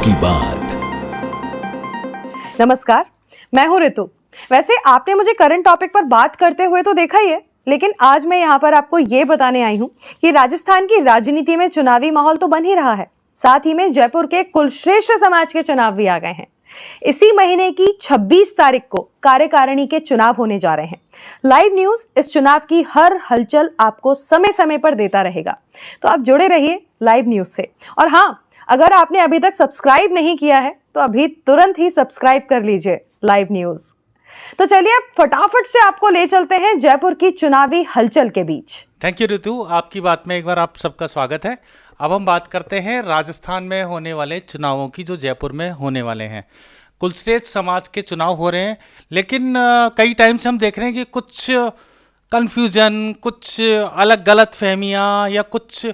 की बात। नमस्कार, मैं हूं ऋतु। वैसे आपने मुझे करंट टॉपिक पर बात करते हुए तो देखा ही है, लेकिन आज मैं यहाँ पर आपको ये बताने आई हूँ कि राजस्थान की राजनीति में चुनावी माहौल तो बन ही रहा है, साथ ही में जयपुर के कुलश्रेष्ठ समाज के चुनाव भी आ गए हैं। इसी महीने की 26 तारीख को कार्यकारिणी के चुनाव होने जा रहे हैं। लाइव न्यूज इस चुनाव की हर हलचल आपको समय समय पर देता रहेगा, तो आप जुड़े रहिए लाइव न्यूज से। और हाँ, अगर आपने अभी तक सब्सक्राइब नहीं किया है तो अभी तुरंत ही सब्सक्राइब कर लीजिए लाइव न्यूज। तो चलिए अब फटाफट से आपको ले चलते हैं जयपुर की चुनावी हलचल के बीच। थैंक यू ऋतु, आपकी बात में एक बार आप सबका स्वागत है। अब हम बात करते हैं राजस्थान में होने वाले चुनावों की, जो जयपुर में होने वाले हैं। कुलश्रेष्ठ समाज के चुनाव हो रहे हैं, लेकिन कई टाइम से हम देख रहे हैं कि कुछ कन्फ्यूजन, कुछ अलग गलत फहमियाँ या कुछ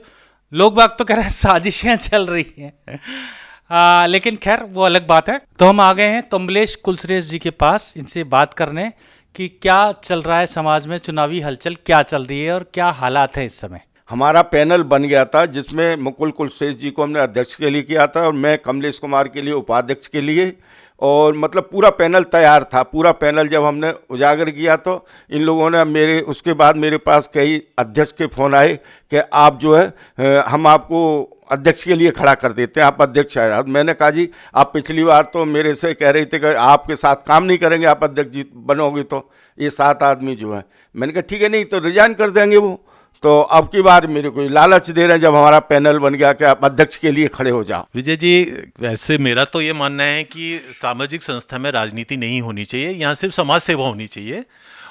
लोग बाग तो कह रहे हैं साजिशें चल रही हैं। लेकिन खैर वो अलग बात है। तो हम आ गए हैं कमलेश कुलश्रेष्ठ जी के पास, इनसे बात करने कि क्या चल रहा है समाज में, चुनावी हलचल क्या चल रही है और क्या हालात है इस समय। हमारा पैनल बन गया था जिसमें मुकुल कुलश्रेष्ठ जी को हमने अध्यक्ष के लिए किया था और मैं कमलेश कुमार के लिए उपाध्यक्ष के लिए, और मतलब पूरा पैनल तैयार था। पूरा पैनल जब हमने उजागर किया तो इन लोगों ने उसके बाद मेरे पास कई अध्यक्ष के फ़ोन आए कि आप जो है हम आपको अध्यक्ष के लिए खड़ा कर देते हैं, आप अध्यक्ष आए। मैंने कहा जी, आप पिछली बार तो मेरे से कह रहे थे कि आपके साथ काम नहीं करेंगे, आप अध्यक्ष जी बनोगे तो ये 7 आदमी जो है। मैंने कहा ठीक है, नहीं तो रिजाइन कर देंगे वो। तो अब की बार मेरे को लालच दे रहे हैं जब हमारा पैनल बन गया कि आप अध्यक्ष के लिए खड़े हो जाओ। विजय जी, वैसे मेरा तो ये मानना है कि सामाजिक संस्था में राजनीति नहीं होनी चाहिए, यहाँ सिर्फ समाज सेवा होनी चाहिए।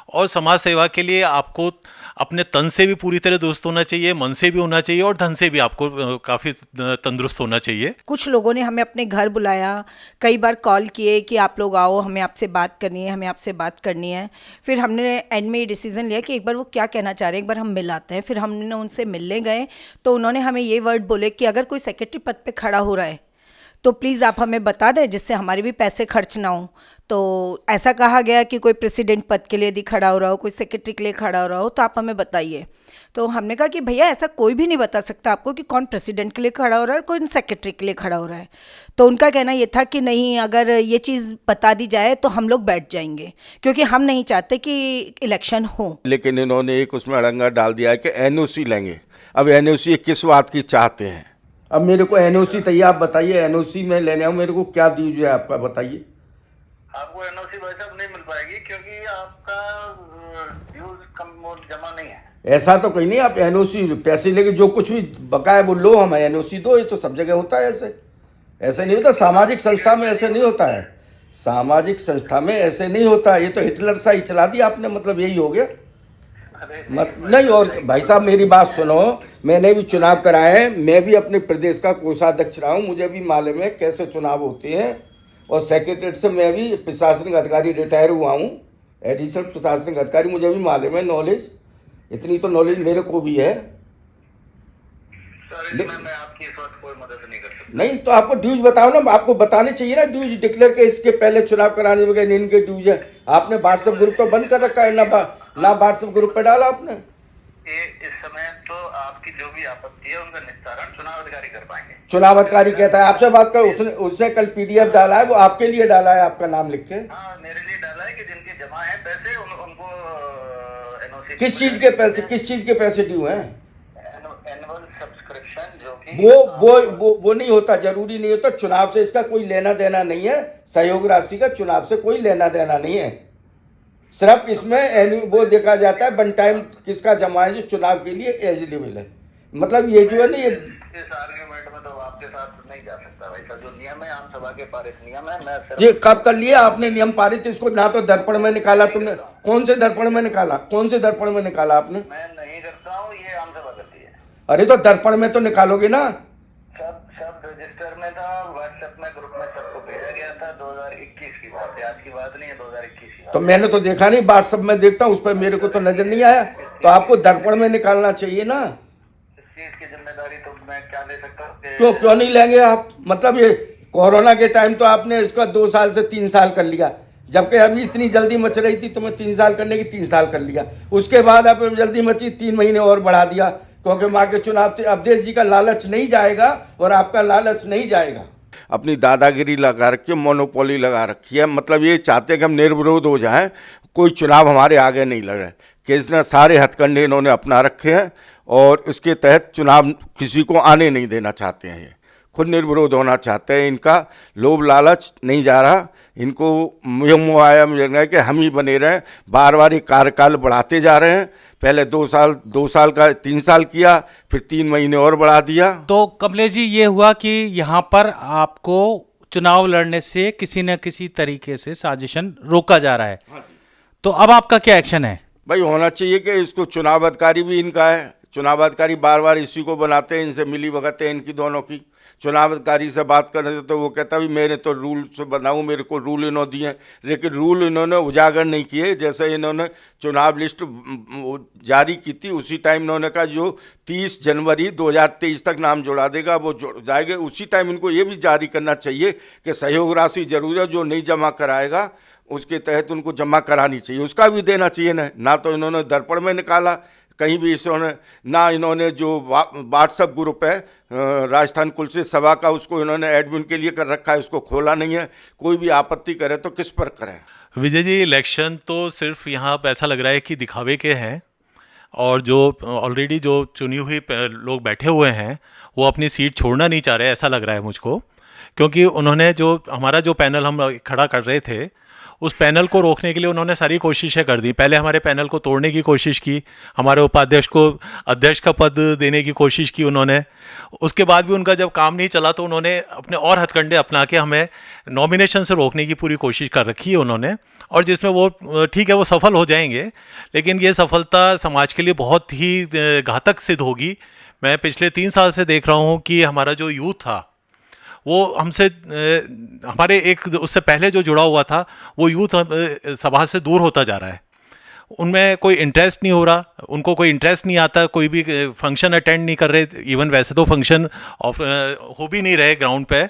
और समाज सेवा के लिए आपको अपने तन से भी पूरी तरह दुरुस्त होना चाहिए, मन से भी होना चाहिए और धन से भी आपको काफ़ी तंदुरुस्त होना चाहिए। कुछ लोगों ने हमें अपने घर बुलाया, कई बार कॉल किए कि आप लोग आओ, हमें आपसे बात करनी है, हमें आपसे बात करनी है। फिर हमने एंड में ये डिसीजन लिया कि एक बार वो क्या कहना चाह रहे हैं, एक बार हम मिल आते हैं। फिर हमने उनसे मिलने गए तो उन्होंने हमें ये वर्ड बोले कि अगर कोई सेक्रेटरी पद पे खड़ा हो रहा है तो प्लीज़ आप हमें बता दें, जिससे हमारे भी पैसे खर्च ना हो। तो ऐसा कहा गया कि कोई प्रेसिडेंट पद के लिए यदि खड़ा हो रहा हो, कोई सेक्रेटरी के लिए खड़ा हो रहा हो, तो आप हमें बताइए। तो हमने कहा कि भैया ऐसा कोई भी नहीं बता सकता आपको कि कौन प्रेसिडेंट के लिए खड़ा हो रहा है और कौन सेक्रेटरी के लिए खड़ा हो रहा है। तो उनका कहना ये था कि नहीं, अगर ये चीज़ बता दी जाए तो हम लोग बैठ जाएंगे, क्योंकि हम नहीं चाहते कि इलेक्शन हो। लेकिन इन्होंने एक उसमें अड़ंगा डाल दिया है कि एनओसी लेंगे। अब एनओसी किस बात की चाहते हैं? अब मेरे को एनओसी तैयार, आप बताइए एनओसी में लेने आऊँ, मेरे को क्या दीजिए आपका बताइए। आपको एनओसी भाई साहब नहीं मिल पाएगी क्योंकि आपका ड्यूज कम जमा नहीं है। ऐसा तो कहीं नहीं, आप एनओसी पैसे लेके जो कुछ भी बकाया वो लो, हमें एनओसी दो। ये तो सब जगह होता है, ऐसे नहीं होता। सामाजिक संस्था में ऐसे नहीं होता है, सामाजिक संस्था में ऐसे नहीं होता है। ये तो हिटलर सा ही चला दिया आपने, मतलब यही हो गया। नहीं, और भाई साहब मेरी बात सुनो, मैंने भी चुनाव कराए हैं, मैं भी अपने प्रदेश का कोषाध्यक्ष रहा हूँ, मुझे भी मालूम है कैसे चुनाव होते हैं। और सेक्रेटरी से मैं भी प्रशासनिक अधिकारी रिटायर हुआ हूँ, एडिशनल प्रशासनिक अधिकारी, मुझे भी मालूम है नॉलेज, इतनी तो नॉलेज मेरे को भी है। मैं आपकी इस वक्त कोई मदद नहीं कर सकता। नहीं तो आपको ड्यूज बताओ ना, आपको बताने चाहिए ना ड्यूज डिक्लेयर के, इसके पहले चुनाव कराने वगैरह इनके ड्यूज है। आपने व्हाट्सएप ग्रुप तो बंद कर रखा है ना व्हाट्सएप ग्रुप पे डाला आपने। इस समय तो आपकी जो भी आपत्ति है उनका निस्तारण चुनाव अधिकारी कर पाएंगे। चुनाव अधिकारी कहता है आपसे बात करो, उसने कल पीडीएफ डाला है, वो आपके लिए डाला है, आपका नाम लिख के। हाँ, मेरे लिए डाला है कि जिनके जमा है पैसे उनको एनओसी। किस चीज के पैसे ड्यू हैं? एनुअल सब्सक्रिप्शन, जो कि वो नहीं होता, जरूरी नहीं होता। चुनाव से इसका कोई लेना देना नहीं है, सहयोग राशि का चुनाव से कोई लेना देना नहीं है। सिर्फ इसमें वो देखा जाता है वन टाइम किसका जमा है जो चुनाव के लिए एलिजिबल है। मतलब ये जो है ना, इस आर्ग्यूमेंट में तो आपके साथ नहीं जा सकता भाई साहब। जो नियम है आम सभा के पारित नियम है, मैं ये कब कर लिया आपने नियम पारित? इसको ना तो दर्पण में निकाला तुमने, कौन से दर्पण में निकाला आपने? मैं नहीं करता हूँ, ये आम सभा करती है। अरे तो दर्पण में तो निकालोगे ना। सब रजिस्टर में था, व्हाट्सएप में ग्रुप में सबको भेजा गया था। 2021 की बात है, आज की बात नहीं है, 2021 की बात। तो मैंने तो देखा नहीं, व्हाट्सएप में देखता हूँ, उस पर मेरे को तो नजर नहीं आया। तो आपको दर्पण में निकालना चाहिए ना। इस चीज की जिम्मेदारी तो मैं क्या ले सकता हूँ? क्यों नहीं लेंगे आप? मतलब ये कोरोना के टाइम तो आपने इसका 2 साल से 3 साल कर लिया, जबकि अभी इतनी जल्दी मच रही थी तो मैं 3 साल करने की 3 साल कर लिया। उसके बाद अब जल्दी मची 3 महीने और बढ़ा दिया, क्योंकि माँ के चुनाव से अवधेश जी का लालच नहीं जाएगा और आपका लालच नहीं जाएगा। अपनी दादागिरी लगा रखी है, मोनोपोली लगा रखी है। मतलब ये चाहते हैं कि हम निर्विरोध हो जाएं, कोई चुनाव हमारे आगे नहीं लड़े। केजरीवाल सारे हथकंडे इन्होंने अपना रखे हैं और इसके तहत चुनाव किसी को आने नहीं देना चाहते हैं। ये खुद निर्विरोध होना चाहते हैं। इनका लोभ लालच नहीं जा रहा, इनको मुँह आया मुझे कि हम ही बने रहें। बार बार ये कार्यकाल बढ़ाते जा रहे हैं। पहले 2 साल का 3 साल किया, फिर 3 महीने और बढ़ा दिया। तो कमलेश जी, ये हुआ कि यहाँ पर आपको चुनाव लड़ने से किसी न किसी तरीके से साजिशन रोका जा रहा है। तो अब आपका क्या एक्शन है? भाई होना चाहिए कि इसको चुनाव अधिकारी भी इनका है। चुनाव अधिकारी बार बार इसी को बनाते हैं, इनसे मिली भगत है इनकी दोनों की। चुनाव अधिकारी से बात करने से तो वो कहता भी मैंने तो रूल से बनाऊँ, मेरे को रूल इन्होंने दिए हैं, लेकिन रूल इन्होंने उजागर नहीं किए। जैसे इन्होंने चुनाव लिस्ट जारी की थी, उसी टाइम इन्होंने कहा जो 30 जनवरी 2023 तक नाम जोड़ा देगा वो जुड़ जाएगा। उसी टाइम इनको ये भी जारी करना चाहिए कि सहयोग राशि जरूर है, जो नहीं जमा कराएगा उसके तहत उनको जमा करानी चाहिए, उसका भी देना चाहिए ना तो इन्होंने दर्पण में निकाला कहीं भी इन्होंने, ना इन्होंने जो व्हाट्सएप ग्रुप है राजस्थान कुलस्टेज सभा का, उसको इन्होंने एडमिन के लिए कर रखा है, उसको खोला नहीं है। कोई भी आपत्ति करे तो किस पर करे? विजय जी, इलेक्शन तो सिर्फ यहाँ पे ऐसा लग रहा है कि दिखावे के हैं, और जो ऑलरेडी जो चुनी हुई लोग बैठे हुए हैं वो अपनी सीट छोड़ना नहीं चाह रहे, ऐसा लग रहा है मुझको। क्योंकि उन्होंने जो हमारा जो पैनल हम खड़ा कर रहे थे, उस पैनल को रोकने के लिए उन्होंने सारी कोशिशें कर दी। पहले हमारे पैनल को तोड़ने की कोशिश की, हमारे उपाध्यक्ष को अध्यक्ष का पद देने की कोशिश की उन्होंने। उसके बाद भी उनका जब काम नहीं चला तो उन्होंने अपने और हथकंडे अपना के हमें नॉमिनेशन से रोकने की पूरी कोशिश कर रखी है उन्होंने, और जिसमें वो ठीक है वो सफल हो जाएंगे, लेकिन ये सफलता समाज के लिए बहुत ही घातक सिद्ध होगी। मैं पिछले 3 साल से देख रहा हूँ कि हमारा जो यूथ था वो हमसे हमारे एक उससे पहले जो जुड़ा हुआ था वो यूथ समाज से दूर होता जा रहा है। उनमें कोई इंटरेस्ट नहीं हो रहा, उनको कोई इंटरेस्ट नहीं आता, कोई भी फंक्शन अटेंड नहीं कर रहे। इवन वैसे तो फंक्शन हो भी नहीं रहे ग्राउंड पे,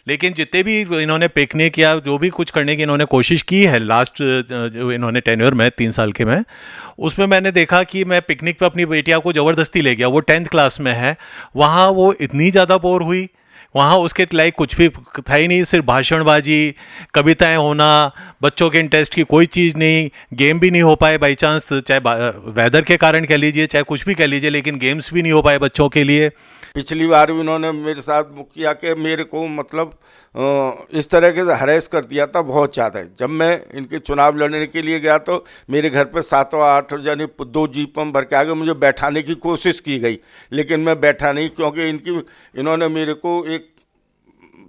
लेकिन जितने भी इन्होंने पिकनिक या जो भी कुछ करने की इन्होंने कोशिश की है लास्ट जो इन्होंने टेन्योर में 3 साल के में, उसमें मैंने देखा कि मैं पिकनिक पे अपनी बेटिया को ज़बरदस्ती ले गया, वो 10th क्लास में है। वहाँ वो इतनी ज़्यादा बोर हुई, वहाँ उसके लाइक कुछ भी था ही नहीं, सिर्फ भाषणबाजी, कविताएं होना, बच्चों के इंटरेस्ट की कोई चीज़ नहीं, गेम भी नहीं हो पाए बाई चांस, चाहे वेदर के कारण कह लीजिए चाहे कुछ भी कह लीजिए, लेकिन गेम्स भी नहीं हो पाए बच्चों के लिए। पिछली बार भी उन्होंने मेरे साथ किया कि मेरे को मतलब इस तरह से हरेस कर दिया था बहुत ज़्यादा। जब मैं इनके चुनाव लड़ने के लिए गया तो मेरे घर पे 7 और 8 जने 2 जीप में भर के आ गए, मुझे बैठाने की कोशिश की गई, लेकिन मैं बैठा नहीं, क्योंकि इन्होंने मेरे को एक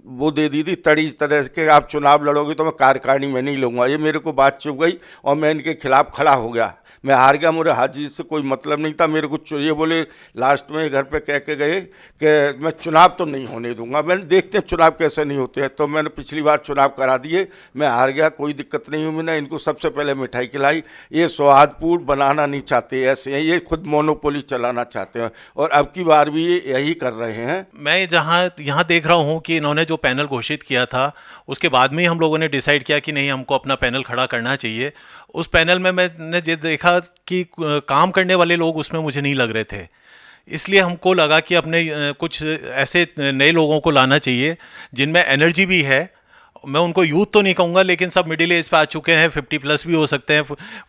वो दे दी थी तड़ी इस तरह के आप चुनाव लड़ोगे तो मैं कार्यकारिणी में नहीं लूँगा। ये मेरे को बात चुप गई और मैं इनके खिलाफ खड़ा हो गया। मैं हार गया, मुझे हार जीत से कोई मतलब नहीं था। मेरे को ये बोले लास्ट में घर पे कह के गए कि मैं चुनाव तो नहीं होने दूंगा। मैंने देखते हैं चुनाव कैसे नहीं होते हैं, तो मैंने पिछली बार चुनाव करा दिए, मैं हार गया, कोई दिक्कत नहीं हुई। मैंने इनको सबसे पहले मिठाई खिलाई। ये सौहार्दपूर्ण बनाना नहीं चाहते, ऐसे हैं ये खुद मोनोपोली चलाना चाहते हैं, और अब की बार भी ये यही कर रहे हैं। मैं यहाँ देख रहा हूँ कि इन्होंने जो पैनल घोषित किया था उसके बाद में ही हम लोगों ने डिसाइड किया कि नहीं, हमको अपना पैनल खड़ा करना चाहिए। उस पैनल में मैंने ये देखा कि काम करने वाले लोग उसमें मुझे नहीं लग रहे थे, इसलिए हमको लगा कि अपने कुछ ऐसे नए लोगों को लाना चाहिए जिनमें एनर्जी भी है। मैं उनको यूथ तो नहीं कहूँगा, लेकिन सब मिडिल एज पे आ चुके हैं, 50+ भी हो सकते हैं,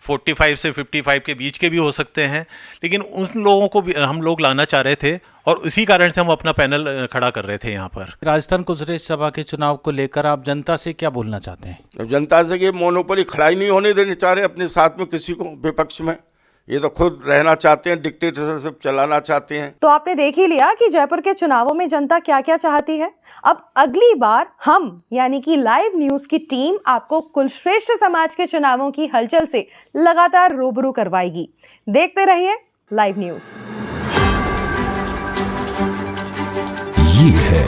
45 से 55 के बीच के भी हो सकते हैं, लेकिन उन लोगों को भी हम लोग लाना चाह रहे थे, और इसी कारण से हम अपना पैनल खड़ा कर रहे थे यहाँ पर। राजस्थान कुलस्टेज सभा के चुनाव को लेकर आप जनता से क्या बोलना चाहते हैं? जनता से ये मोनोपोली खड़ा ही नहीं होने देने चाह रहे अपने साथ में किसी को विपक्ष में। ये तो खुद रहना चाहते हैं, डिक्टेटरशिप चलाना चाहते हैं। तो आपने देख ही लिया कि जयपुर के चुनावों में जनता क्या क्या चाहती है। अब अगली बार हम यानी कि लाइव न्यूज की टीम आपको कुलश्रेष्ठ समाज के चुनावों की हलचल से लगातार रूबरू करवाएगी। देखते रहिए लाइव न्यूज। ये है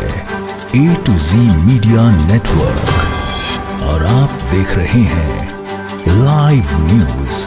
A to Z media network और आप देख रहे हैं लाइव न्यूज।